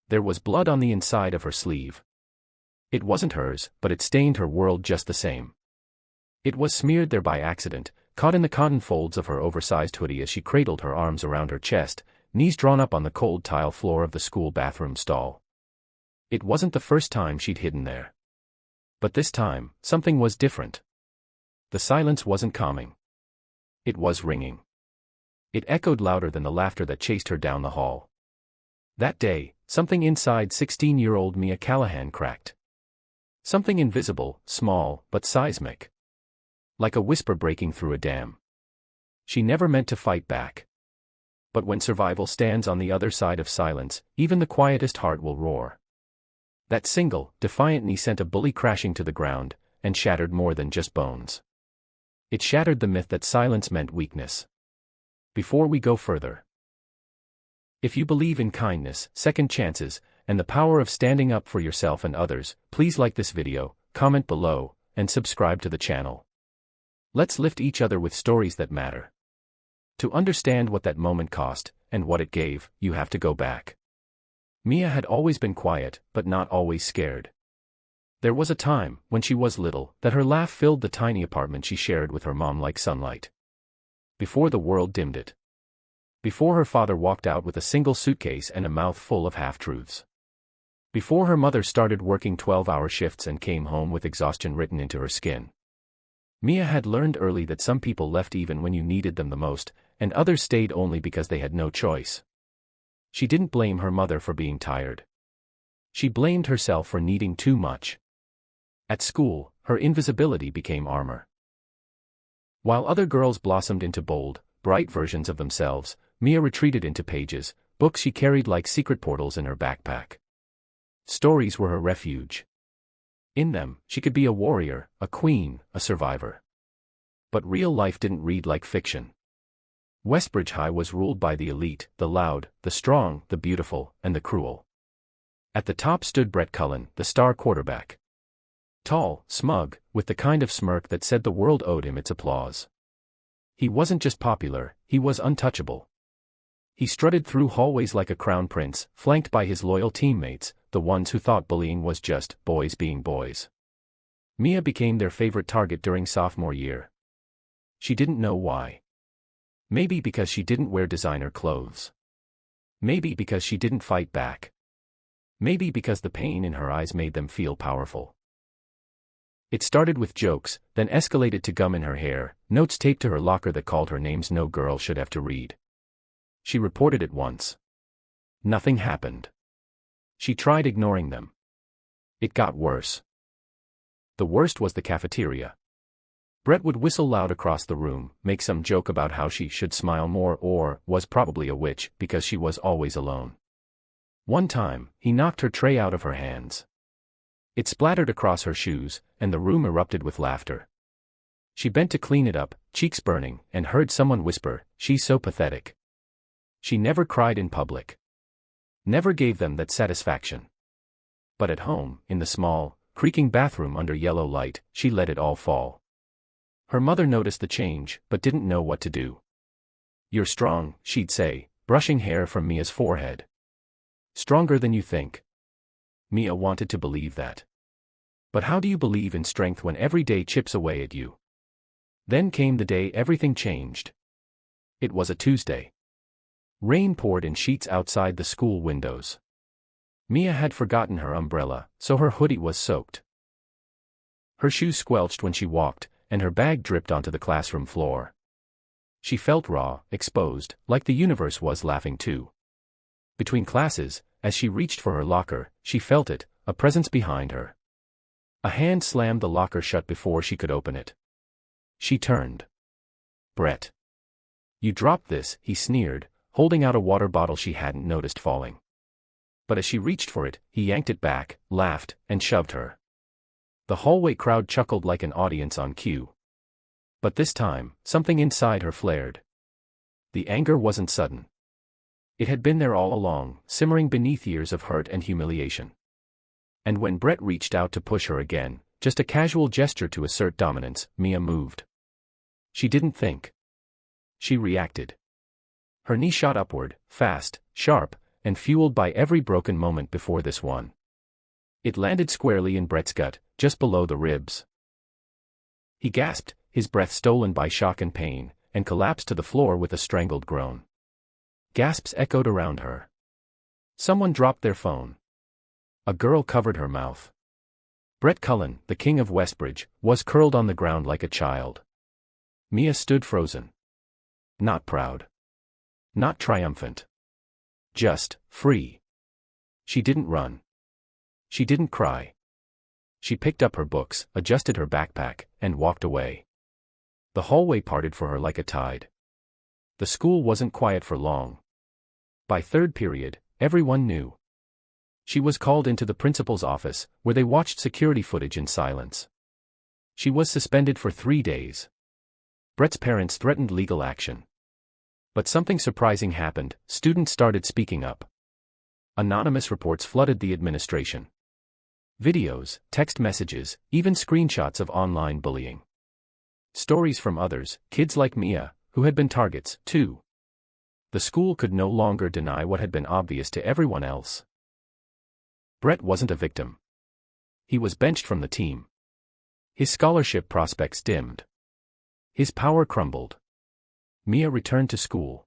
There was blood on the inside of her sleeve. It wasn't hers, but it stained her world just the same. It was smeared there by accident, caught in the cotton folds of her oversized hoodie as she cradled her arms around her chest, knees drawn up on the cold tile floor of the school bathroom stall. It wasn't the first time she'd hidden there. But this time, something was different. The silence wasn't calming. It was ringing. It echoed louder than the laughter that chased her down the hall. That day, something inside 16-year-old Mia Callahan cracked. Something invisible, small, but seismic. Like a whisper breaking through a dam. She never meant to fight back. But when survival stands on the other side of silence, even the quietest heart will roar. That single, defiant knee sent a bully crashing to the ground, and shattered more than just bones. It shattered the myth that silence meant weakness. Before we go further, if you believe in kindness, second chances, and the power of standing up for yourself and others, please like this video, comment below, and subscribe to the channel. Let's lift each other with stories that matter. To understand what that moment cost, and what it gave, you have to go back. Mia had always been quiet, but not always scared. There was a time, when she was little, that her laugh filled the tiny apartment she shared with her mom like sunlight. Before the world dimmed it. Before her father walked out with a single suitcase and a mouth full of half-truths. Before her mother started working 12-hour shifts and came home with exhaustion written into her skin. Mia had learned early that some people left even when you needed them the most, and others stayed only because they had no choice. She didn't blame her mother for being tired. She blamed herself for needing too much. At school, her invisibility became armor. While other girls blossomed into bold, bright versions of themselves, Mia retreated into pages, books she carried like secret portals in her backpack. Stories were her refuge. In them, she could be a warrior, a queen, a survivor. But real life didn't read like fiction. Westbridge High was ruled by the elite, the loud, the strong, the beautiful, and the cruel. At the top stood Brett Cullen, the star quarterback. Tall, smug, with the kind of smirk that said the world owed him its applause. He wasn't just popular, he was untouchable. He strutted through hallways like a crown prince, flanked by his loyal teammates, the ones who thought bullying was just boys being boys. Mia became their favorite target during sophomore year. She didn't know why. Maybe because she didn't wear designer clothes. Maybe because she didn't fight back. Maybe because the pain in her eyes made them feel powerful. It started with jokes, then escalated to gum in her hair, notes taped to her locker that called her names no girl should have to read. She reported it once. Nothing happened. She tried ignoring them. It got worse. The worst was the cafeteria. Brett would whistle loud across the room, make some joke about how she should smile more or was probably a witch because she was always alone. One time, he knocked her tray out of her hands. It splattered across her shoes, and the room erupted with laughter. She bent to clean it up, cheeks burning, and heard someone whisper, "She's so pathetic." She never cried in public. Never gave them that satisfaction. But at home, in the small, creaking bathroom under yellow light, she let it all fall. Her mother noticed the change, but didn't know what to do. "You're strong," she'd say, brushing hair from Mia's forehead. "Stronger than you think." Mia wanted to believe that. But how do you believe in strength when every day chips away at you? Then came the day everything changed. It was a Tuesday. Rain poured in sheets outside the school windows. Mia had forgotten her umbrella, so her hoodie was soaked. Her shoes squelched when she walked, and her bag dripped onto the classroom floor. She felt raw, exposed, like the universe was laughing too. Between classes, as she reached for her locker, she felt it, a presence behind her. A hand slammed the locker shut before she could open it. She turned. "Brett. You dropped this," he sneered, holding out a water bottle she hadn't noticed falling. But as she reached for it, he yanked it back, laughed, and shoved her. The hallway crowd chuckled like an audience on cue. But this time, something inside her flared. The anger wasn't sudden. It had been there all along, simmering beneath years of hurt and humiliation. And when Brett reached out to push her again, just a casual gesture to assert dominance, Mia moved. She didn't think. She reacted. Her knee shot upward, fast, sharp, and fueled by every broken moment before this one. It landed squarely in Brett's gut, just below the ribs. He gasped, his breath stolen by shock and pain, and collapsed to the floor with a strangled groan. Gasps echoed around her. Someone dropped their phone. A girl covered her mouth. Brett Cullen, the king of Westbridge, was curled on the ground like a child. Mia stood frozen. Not proud. Not triumphant. Just free. She didn't run. She didn't cry. She picked up her books, adjusted her backpack, and walked away. The hallway parted for her like a tide. The school wasn't quiet for long. By third period, everyone knew. She was called into the principal's office, where they watched security footage in silence. She was suspended for 3 days. Brett's parents threatened legal action. But something surprising happened. Students started speaking up. Anonymous reports flooded the administration. Videos, text messages, even screenshots of online bullying. Stories from others, kids like Mia, who had been targets, too. The school could no longer deny what had been obvious to everyone else. Brett wasn't a victim. He was benched from the team. His scholarship prospects dimmed. His power crumbled. Mia returned to school.